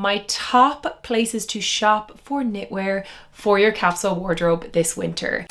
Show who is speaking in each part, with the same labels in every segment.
Speaker 1: my top places to shop for knitwear for your capsule wardrobe this winter.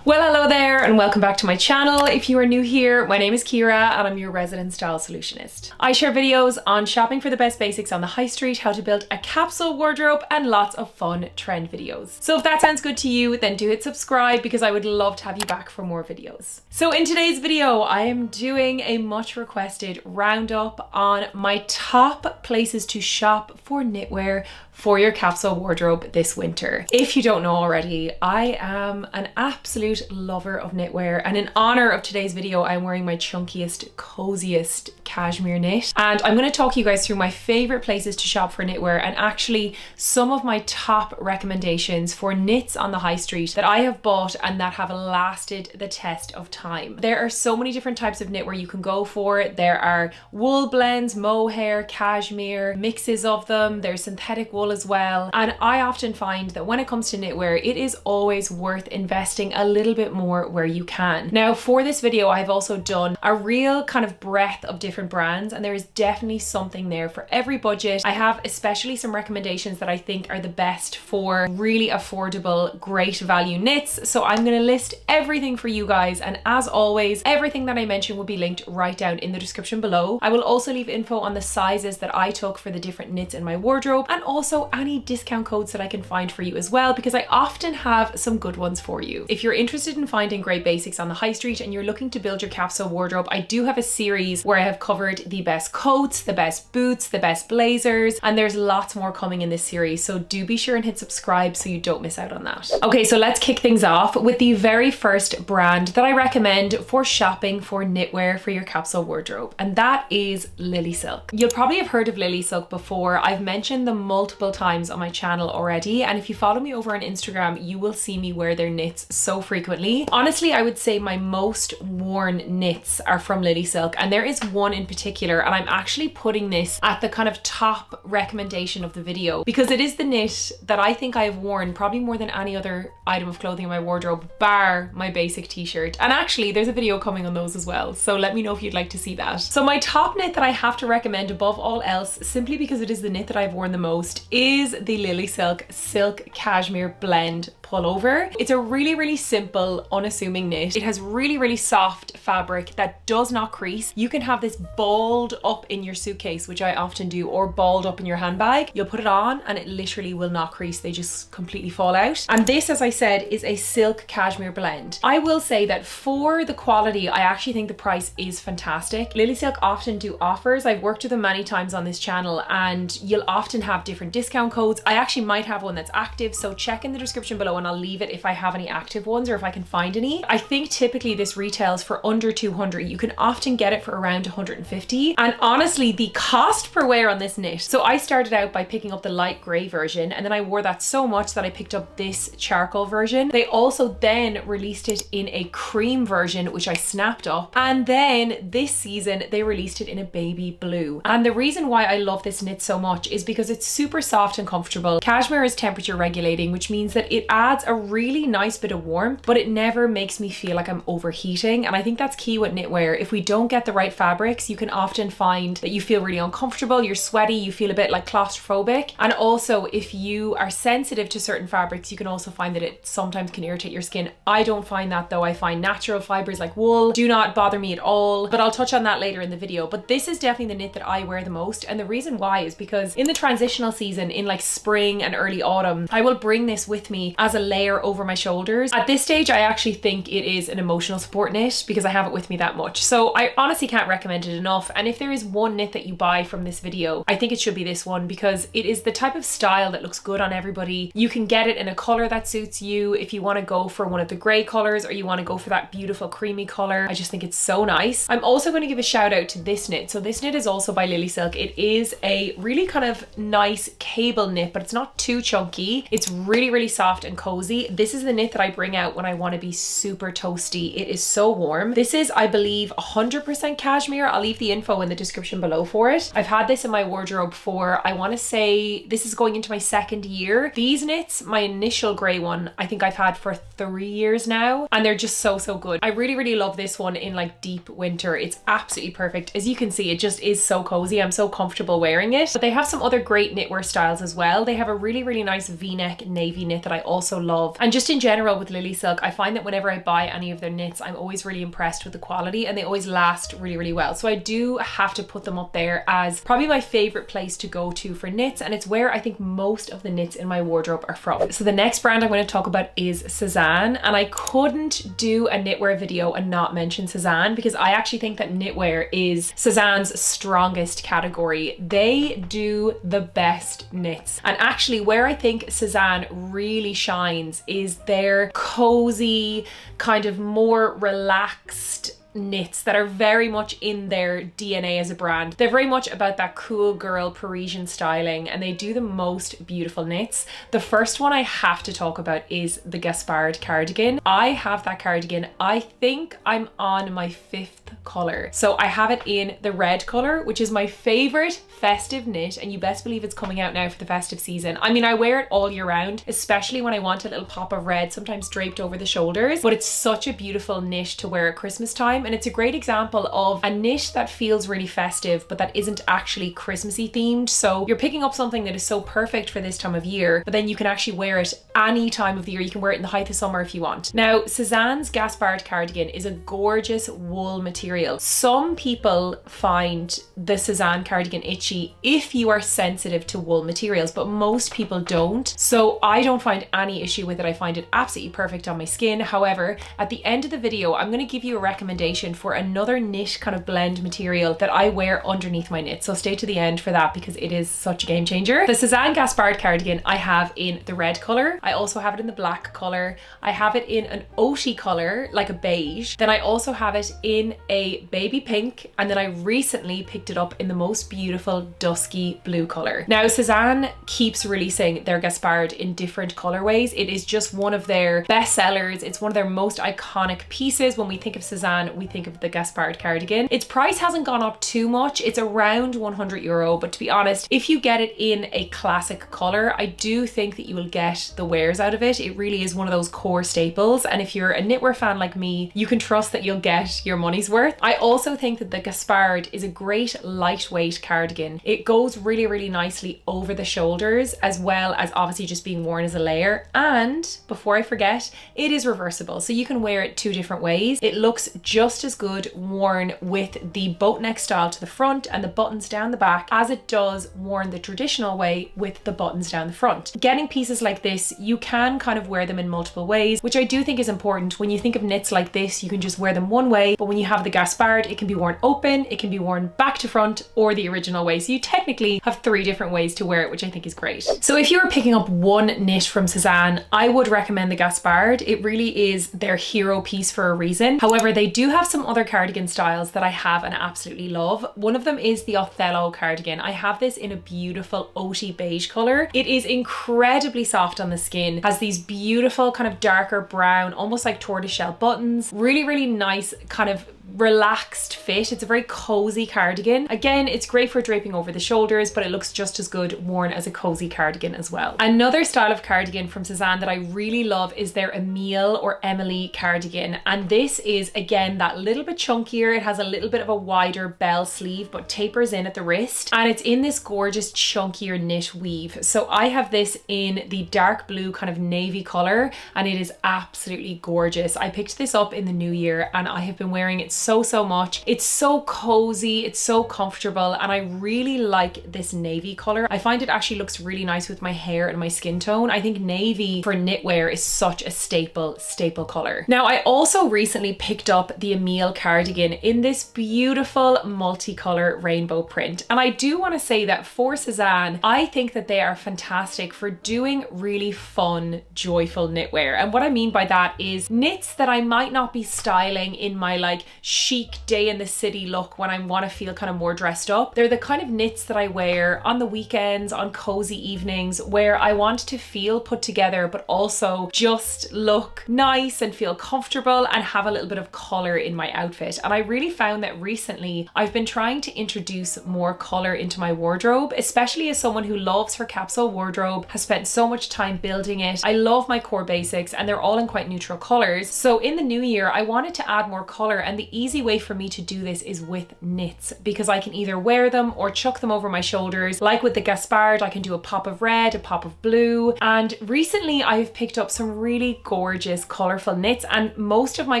Speaker 1: Well, hello there and welcome back to my channel. If you are new here, my name is Kira and I'm your resident style solutionist. I share videos on shopping for the best basics on the high street, how to build a capsule wardrobe, and lots of fun trend videos. So if that sounds good to you, then do hit subscribe because I would love to have you back for more videos. So in today's video, I am doing a much requested roundup on my top places to shop for knitwear for your capsule wardrobe this winter. If you don't know already, I am an absolute lover of knitwear, and in honor of today's video, I'm wearing my chunkiest, coziest cashmere knit, and I'm going to talk you guys through my favorite places to shop for knitwear and actually some of my top recommendations for knits on the high street that I have bought and that have lasted the test of time. There are so many different types of knitwear you can go for. There are wool blends, mohair, cashmere, mixes of them. There's synthetic wool as well, and I often find that when it comes to knitwear, it is always worth investing a little bit more where you can. Now for this video, I've also done a real kind of breadth of different brands, and there is definitely something there for every budget. I have especially some recommendations that I think are the best for really affordable, great value knits, so I'm going to list everything for you guys, and as always, everything that I mention will be linked right down in the description below. I will also leave info on the sizes that I took for the different knits in my wardrobe, and also any discount codes that I can find for you as well, because I often have some good ones for you. If you're interested in finding great basics on the high street and you're looking to build your capsule wardrobe, I do have a series where I have covered the best coats, the best boots, the best blazers, and there's lots more coming in this series, so do be sure and hit subscribe so you don't miss out on that. Okay, so let's kick things off with the very first brand that I recommend for shopping for knitwear for your capsule wardrobe, and that is Lily Silk. You'll probably have heard of Lily Silk before. I've mentioned them multiple times on my channel already, and if you follow me over on Instagram, you will see me wear their knits so frequently. Honestly, I would say my most worn knits are from Lily Silk, and there is one in particular, and I'm actually putting this at the kind of top recommendation of the video because it is the knit that I think I have worn probably more than any other item of clothing in my wardrobe, bar my basic t-shirt. And actually there's a video coming on those as well, so let me know if you'd like to see that. So my top knit that I have to recommend above all else, simply because it is the knit that I've worn the most, is the Lily Silk Silk Cashmere Blend pullover. It's a really simple, unassuming knit. It has really soft fabric that does not crease. You can have this balled up in your suitcase, which I often do, or balled up in your handbag. You'll put it on and it literally will not crease. They just completely fall out. And this, as I said, is a silk cashmere blend. I will say that for the quality, I actually think the price is fantastic. Lily Silk often do offers. I've worked with them many times on this channel, and you'll often have different discount codes. I actually might have one that's active, so check in the description below and I'll leave it if I have any active ones or if I can find any. I think typically this retails for under 200. You can often get it for around 150. And honestly, the cost per wear on this knit, so I started out by picking up the light gray version, and then I wore that so much that I picked up this charcoal version. They also then released it in a cream version, which I snapped up, and then this season they released it in a baby blue. And the reason why I love this knit so much is because it's super soft and comfortable. Cashmere is temperature regulating, which means that it adds a really nice bit of warmth, but it never makes me feel like I'm overheating. And I think that's key with knitwear. If we don't get the right fabrics, you can often find that you feel really uncomfortable, you're sweaty, you feel a bit like claustrophobic. And also, if you are sensitive to certain fabrics, you can also find that it sometimes can irritate your skin. I don't find that though. I find natural fibers like wool do not bother me at all, but I'll touch on that later in the video. But this is definitely the knit that I wear the most, and the reason why is because in the transitional season, in like spring and early autumn, I will bring this with me as a layer over my shoulders. At this stage, I actually think it is an emotional support knit because I have it with me that much. So I honestly can't recommend it enough. And if there is one knit that you buy from this video, I think it should be this one because it is the type of style that looks good on everybody. You can get it in a color that suits you if you want to go for one of the gray colors or you want to go for that beautiful creamy color. I just think it's so nice. I'm also going to give a shout out to this knit. So this knit is also by Lily Silk. It is a really kind of nice cable knit, but it's not too chunky. It's really soft and cozy. This is the knit that I bring out when I want to be super toasty. It is so warm. This is, I believe, 100% cashmere. I'll leave the info in the description below for it. I've had this in my wardrobe for, I want to say, this is going into my second year. These knits, my initial grey one, I think I've had for 3 years now, and they're just so good. I really love this one in like deep winter. It's absolutely perfect. As you can see, it just is so cozy. I'm so comfortable wearing it. But they have some other great knitwear styles as well. They have a really nice v-neck navy knit that I also love. And just in general with Lily Silk, I find that whenever I buy any of their knits, I'm always really impressed with the quality, and they always last really well. So I do have to put them up there as probably my favorite place to go to for knits, and it's where I think most of the knits in my wardrobe are from. So the next brand I'm going to talk about is Sesan, and I couldn't do a knitwear video and not mention Sesan because I actually think that knitwear is Sesan's strongest category. They do the best knits, and actually where I think Sesan really shines is their cozy, kind of more relaxed knits that are very much in their DNA as a brand. They're very much about that cool girl Parisian styling, and they do the most beautiful knits. The first one I have to talk about is the Gaspard cardigan. I have that cardigan. I think I'm on my 5th color. So I have it in the red color, which is my favorite festive knit, and you best believe it's coming out now for the festive season. I mean, I wear it all year round, especially when I want a little pop of red, sometimes draped over the shoulders, but it's such a beautiful knit to wear at Christmas time. And it's a great example of a knit that feels really festive, but that isn't actually Christmassy themed. So you're picking up something that is so perfect for this time of year, but then you can actually wear it any time of the year. You can wear it in the height of summer if you want. Now, Sesan's Gaspard cardigan is a gorgeous wool material. Some people find the Sesan cardigan itchy if you are sensitive to wool materials, but most people don't. So I don't find any issue with it. I find it absolutely perfect on my skin. However, at the end of the video, I'm going to give you a recommendation for another knit kind of blend material that I wear underneath my knit. So stay to the end for that because it is such a game changer. The Sesan Gaspard cardigan I have in the red color. I also have it in the black color. I have it in an oaty color, like a beige. Then I also have it in a baby pink. And then I recently picked it up in the most beautiful dusky blue color. Now, Sesan keeps releasing their Gaspard in different colorways. It is just one of their best sellers. It's one of their most iconic pieces. When we think of Sesan, we think of the Gaspard cardigan. Its price hasn't gone up too much. It's around €100, but to be honest, if you get it in a classic color, I do think that you will get the wears out of it. It really is one of those core staples, and if you're a knitwear fan like me, you can trust that you'll get your money's worth. I also think that the Gaspard is a great lightweight cardigan. It goes really nicely over the shoulders, as well as obviously just being worn as a layer. And before I forget, it is reversible, so you can wear it 2 different ways. It looks just as good worn with the boat neck style to the front and the buttons down the back as it does worn the traditional way with the buttons down the front. Getting pieces like this, you can kind of wear them in multiple ways, which I do think is important. When you think of knits like this, you can just wear them one way, but when you have the Gaspard, it can be worn open, it can be worn back to front, or the original way. So you technically have 3 different ways to wear it, which I think is great. So if you were picking up one knit from Sesan, I would recommend the Gaspard. It really is their hero piece for a reason. However, they do have some other cardigan styles that I have and absolutely love. One of them is the Othello cardigan. I have this in a beautiful oaty beige color. It is incredibly soft on the skin, has these beautiful kind of darker brown, almost like tortoiseshell buttons. Really nice kind of relaxed fit. It's a very cozy cardigan. Again, it's great for draping over the shoulders, but it looks just as good worn as a cozy cardigan as well. Another style of cardigan from Sesan that I really love is their Emile or Emily cardigan. And this is, again, that little bit chunkier. It has a little bit of a wider bell sleeve, but tapers in at the wrist. And it's in this gorgeous chunkier knit weave. So I have this in the dark blue kind of navy color, and it is absolutely gorgeous. I picked this up in the new year and I have been wearing it so much. It's so cozy, it's so comfortable, and I really like this navy color. I find it actually looks really nice with my hair and my skin tone. I think navy for knitwear is such a staple color. Now, I also recently picked up the Emile cardigan in this beautiful multicolor rainbow print, and I do want to say that for Sesan, I think that they are fantastic for doing really fun, joyful knitwear. And what I mean by that is knits that I might not be styling in my like chic day in the city look when I want to feel kind of more dressed up. They're the kind of knits that I wear on the weekends, on cozy evenings, where I want to feel put together but also just look nice and feel comfortable and have a little bit of color in my outfit. And I really found that recently I've been trying to introduce more color into my wardrobe, especially as someone who loves her capsule wardrobe, has spent so much time building it. I love my core basics and they're all in quite neutral colors. So in the new year, I wanted to add more color, and the easy way for me to do this is with knits, because I can either wear them or chuck them over my shoulders. Like with the Gaspard, I can do a pop of red, a pop of blue. And recently I've picked up some really gorgeous colorful knits, and most of my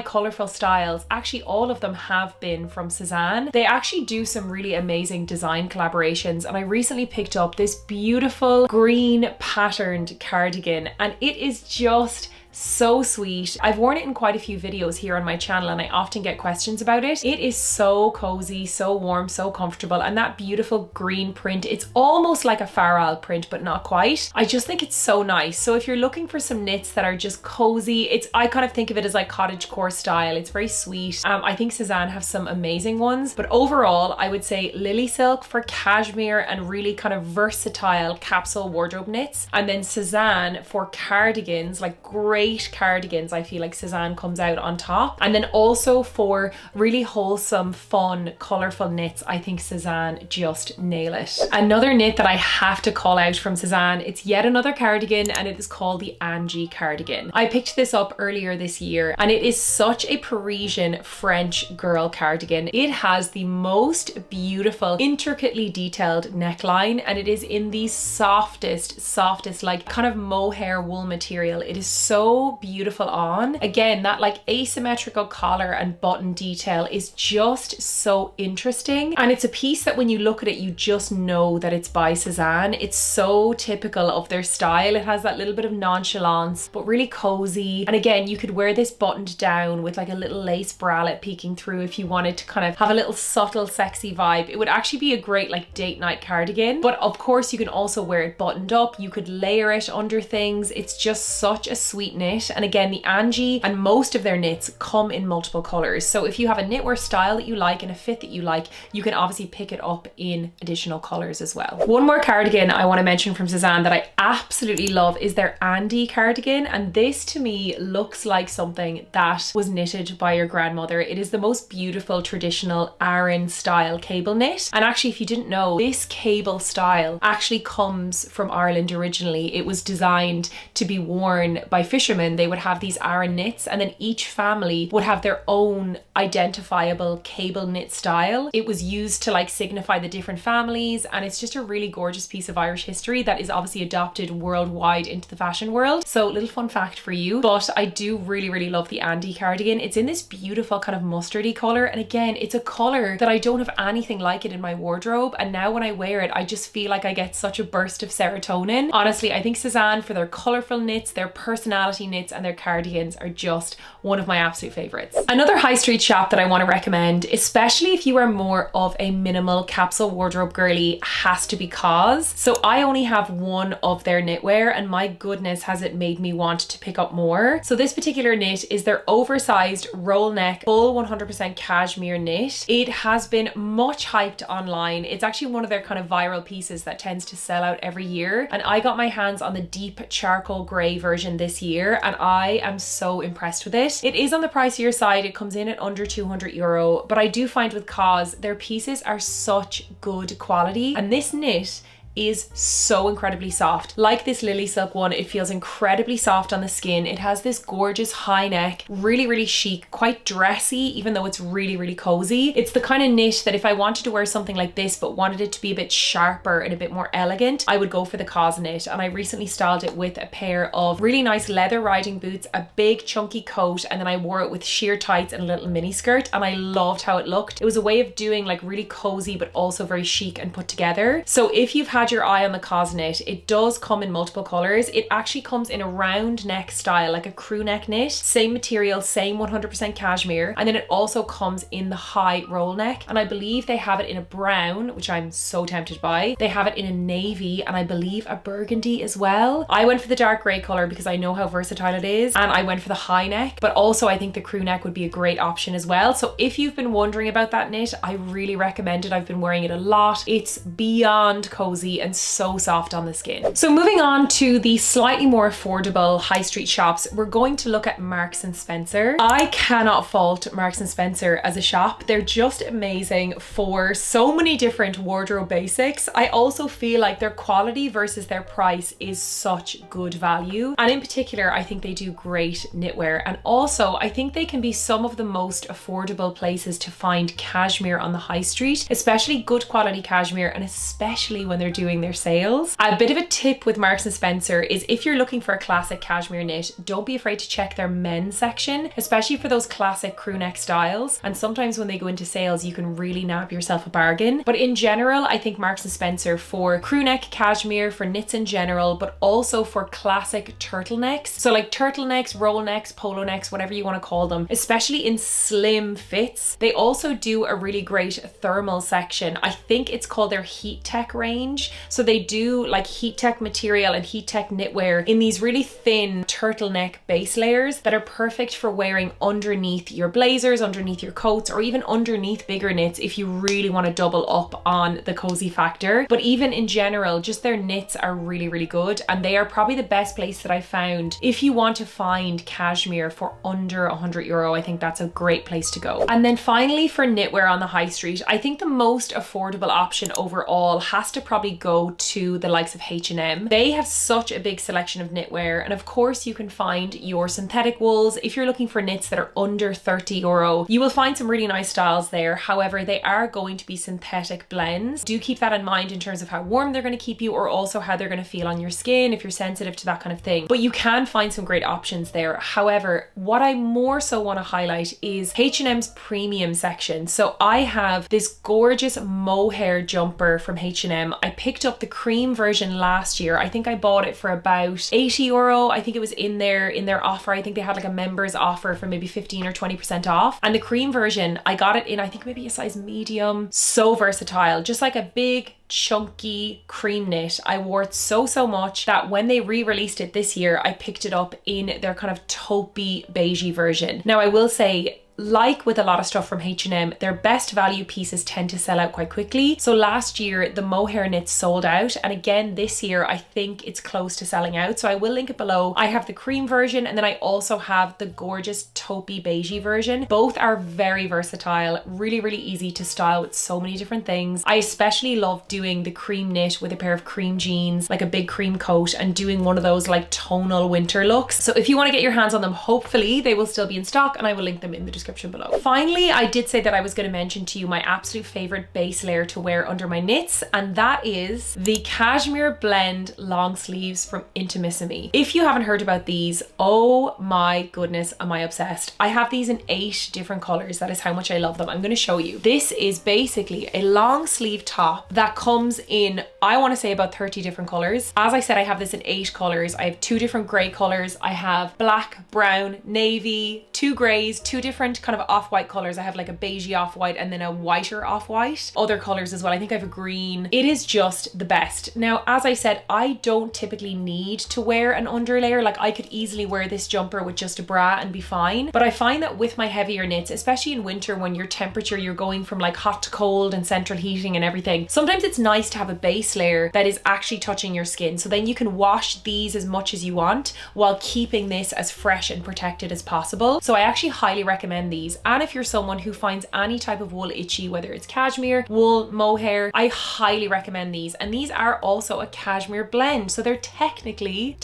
Speaker 1: colorful styles, actually all of them, have been from Sesan. They actually do some really amazing design collaborations, and I recently picked up this beautiful green patterned cardigan, and it is just so sweet. I've worn it in quite a few videos here on my channel and I often get questions about it. It is so cozy, so warm, so comfortable, and that beautiful green print, it's almost like a Farrell print but not quite. I just think it's so nice. So if you're looking for some knits that are just cozy, I kind of think of it as like cottagecore style. It's very sweet. I think Sesan have some amazing ones, but overall I would say Lily Silk for cashmere and really kind of versatile capsule wardrobe knits, and then Sesan for cardigans, like great cardigans. I feel like Sesan comes out on top. And then also for really wholesome, fun, colorful knits, I think Sesan just nail it. Another knit that I have to call out from Sesan, it's yet another cardigan, and it is called the Angie cardigan. I picked this up earlier this year, and it is such a Parisian French girl cardigan. It has the most beautiful, intricately detailed neckline, and it is in the softest like kind of mohair wool material. It is so beautiful on. Again, that like asymmetrical collar and button detail is just so interesting, and it's a piece that when you look at it you just know that it's by Sesan. It's so typical of their style. It has that little bit of nonchalance but really cozy, and again you could wear this buttoned down with like a little lace bralette peeking through if you wanted to kind of have a little subtle sexy vibe. It would actually be a great like date night cardigan, but of course you can also wear it buttoned up. You could layer it under things. It's just such a sweet knit. And again, the Angie and most of their knits come in multiple colors. So if you have a knitwear style that you like and a fit that you like, you can obviously pick it up in additional colors as well. One more cardigan I want to mention from Sesan that I absolutely love is their Andy cardigan. And this to me looks like something that was knitted by your grandmother. It is the most beautiful traditional Aran style cable knit. And actually, if you didn't know, this cable style actually comes from Ireland originally. It was designed to be worn by fishermen. They would have these Aran knits, and then each family would have their own identifiable cable knit style. It was used to like signify the different families, and it's just a really gorgeous piece of Irish history that is obviously adopted worldwide into the fashion world. So little fun fact for you, but I do really love the Andy cardigan. It's in this beautiful kind of mustardy color, and again, it's a color that I don't have anything like it in my wardrobe, and now when I wear it I just feel like I get such a burst of serotonin. Honestly, I think Sesan, for their colorful knits, their personality knits, and their cardigans, are just one of my absolute favorites. Another high street shop that I want to recommend, especially if you are more of a minimal capsule wardrobe girly, has to be KAWS. So I only have one of their knitwear, and my goodness has it made me want to pick up more. So this particular knit is their oversized roll neck full 100% cashmere knit. It has been much hyped online. It's actually one of their kind of viral pieces that tends to sell out every year, and I got my hands on the deep charcoal grey version this year, and I am so impressed with it. It is on the pricier side. It comes in at under €200, but I do find with KAWS their pieces are such good quality, and this knit is so incredibly soft. Like this Lily Silk one, it feels incredibly soft on the skin. It has this gorgeous high neck, really chic, quite dressy, even though it's really cozy. It's the kind of knit that if I wanted to wear something like this but wanted it to be a bit sharper and a bit more elegant, I would go for the KAWS knit. And I recently styled it with a pair of really nice leather riding boots, a big chunky coat, and then I wore it with sheer tights and a little mini skirt, and I loved how it looked. It was a way of doing like really cozy but also very chic and put together. So if you've had had your eye on the cos knit, it does come in multiple colors. It actually comes in a round neck style, like a crew neck knit, same material, same 100% cashmere, and then it also comes in the high roll neck, and I believe they have it in a brown, which I'm so tempted by. They have it in a navy, and I believe a burgundy as well. I went for the dark gray color because I know how versatile it is, and I went for the high neck, but also I think the crew neck would be a great option as well. So if you've been wondering about that knit, I really recommend it. I've been wearing it a lot. It's beyond cozy and so soft on the skin. So moving on to the slightly more affordable high street shops, we're going to look at Marks and Spencer. I cannot fault Marks and Spencer as a shop. They're just amazing for so many different wardrobe basics. I also feel like their quality versus their price is such good value. And in particular, I think they do great knitwear. And also, I think they can be some of the most affordable places to find cashmere on the high street, especially good quality cashmere, and especially when they're doing their sales. A bit of a tip with Marks and Spencer is if you're looking for a classic cashmere knit, don't be afraid to check their men's section, especially for those classic crew neck styles. And sometimes when they go into sales, you can really nab yourself a bargain. But in general, I think Marks and Spencer for crew neck cashmere, for knits in general, but also for classic turtlenecks. So like turtlenecks, roll necks, polo necks, whatever you want to call them, especially in slim fits. They also do a really great thermal section. I think it's called their heat tech range. So they do like heat tech material and heat tech knitwear in these really thin turtleneck base layers that are perfect for wearing underneath your blazers, underneath your coats, or even underneath bigger knits if you really want to double up on the cozy factor. But even in general, just their knits are really, really good, and they are probably the best place that I found if you want to find cashmere for under €100. I think that's a great place to go. And then finally, for knitwear on the high street, I think the most affordable option overall has to probably go to the likes of H&M. They have such a big selection of knitwear, and of course you can find your synthetic wools. If you're looking for knits that are under €30, you will find some really nice styles there. However, they are going to be synthetic blends. Do keep that in mind in terms of how warm they're going to keep you, or also how they're going to feel on your skin if you're sensitive to that kind of thing. But you can find some great options there. However, what I more so want to highlight is H&M's premium section. So I have this gorgeous mohair jumper from H&M. I picked up the cream version last year. I think I bought it for about €80. I think it was in their offer. I think they had like a members offer for maybe 15 or 20% off. And the cream version, I got it in, I think maybe a size medium. So versatile, just like a big chunky cream knit. I wore it so much that when they re-released it this year, I picked it up in their kind of taupey beigey version. Now I will say, like with a lot of stuff from H&M, their best value pieces tend to sell out quite quickly. So last year the mohair knits sold out, and again this year I think it's close to selling out. So I will link it below. I have the cream version, and then I also have the gorgeous taupey beigey version. Both are very versatile, really easy to style with so many different things. I especially love doing the cream knit with a pair of cream jeans, like a big cream coat, and doing one of those like tonal winter looks. So if you want to get your hands on them, hopefully they will still be in stock, and I will link them in the description below. Finally, I did say that I was going to mention to you my absolute favorite base layer to wear under my knits, and that is the Cashmere Blend long sleeves from Intimissimi. If you haven't heard about these, oh my goodness, am I obsessed. I have these in 8 different colors. That is how much I love them. I'm going to show you. This is basically a long sleeve top that comes in, I want to say, about 30 different colors. As I said, I have this in 8 colors. I have 2 different gray colors. I have black, brown, navy, 2 grays, 2 different kind of off-white colors. I have like a beigey off-white and then a whiter off-white. Other colors as well. I think I have a green. It is just the best. Now, as I said, I don't typically need to wear an underlayer. Like I could easily wear this jumper with just a bra and be fine. But I find that with my heavier knits, especially in winter when your temperature, you're going from like hot to cold and central heating and everything, sometimes it's nice to have a base layer that is actually touching your skin. So then you can wash these as much as you want while keeping this as fresh and protected as possible. So I actually highly recommend these. And if you're someone who finds any type of wool itchy, whether it's cashmere, wool, mohair, I highly recommend these. And these are also a cashmere blend, so they're technically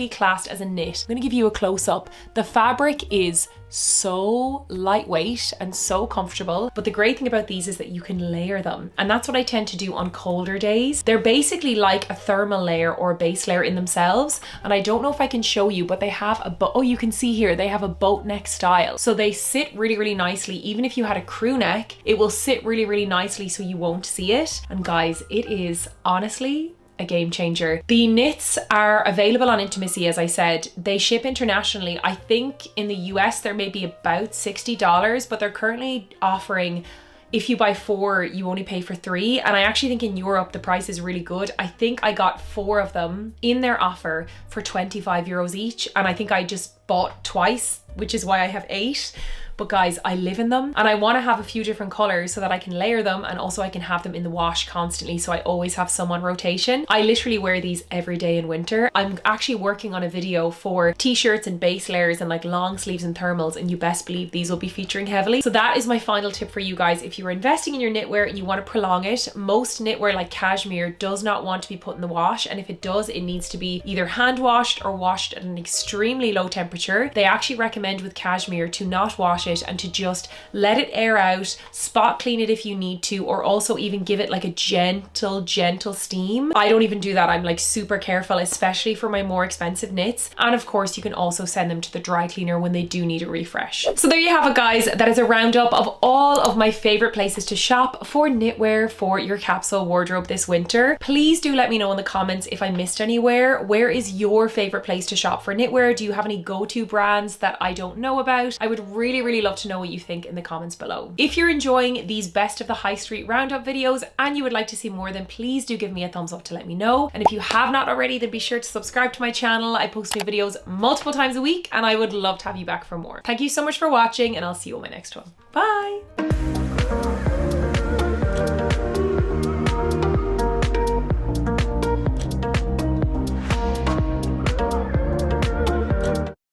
Speaker 1: classed as a knit. I'm going to give you a close-up. The fabric is so lightweight and so comfortable, but the great thing about these is that you can layer them, and that's what I tend to do on colder days. They're basically like a thermal layer or a base layer in themselves, and I don't know if I can show you, but they have a oh, you can see here they have a boat neck style, so they sit really nicely. Even if you had a crew neck, it will sit really nicely so you won't see it. And guys, it is honestly a game changer. The knits are available on Intimissimi, as I said. They ship internationally. I think in the US they're maybe about $60, but they're currently offering, if you buy 4, you only pay for 3. And I actually think in Europe, the price is really good. I think I got 4 of them in their offer for 25 euros each. And I think I just bought twice, which is why I have 8. But guys, I live in them and I want to have a few different colors so that I can layer them, and also I can have them in the wash constantly, so I always have some on rotation. I literally wear these every day in winter. I'm actually working on a video for t-shirts and base layers and like long sleeves and thermals, and you best believe these will be featuring heavily. So that is my final tip for you guys. If you're investing in your knitwear and you want to prolong it, most knitwear like cashmere does not want to be put in the wash, and if it does, it needs to be either hand washed or washed at an extremely low temperature. They actually recommend with cashmere to not wash it and to just let it air out, spot clean it if you need to, or also even give it like a gentle steam. I don't even do that. I'm like super careful, especially for my more expensive knits. And of course you can also send them to the dry cleaner when they do need a refresh. So there you have it, guys. That is a roundup of all of my favorite places to shop for knitwear for your capsule wardrobe this winter. Please do let me know in the comments if I missed anywhere. Where is your favorite place to shop for knitwear? Do you have any go-to brands that I don't know about? I would really love to know what you think in the comments below. If you're enjoying these best of the high street roundup videos and you would like to see more, then please do give me a thumbs up to let me know. And if you have not already, then be sure to subscribe to my channel. I post new videos multiple times a week and I would love to have you back for more. Thank you so much for watching, and I'll see you on my next one. Bye!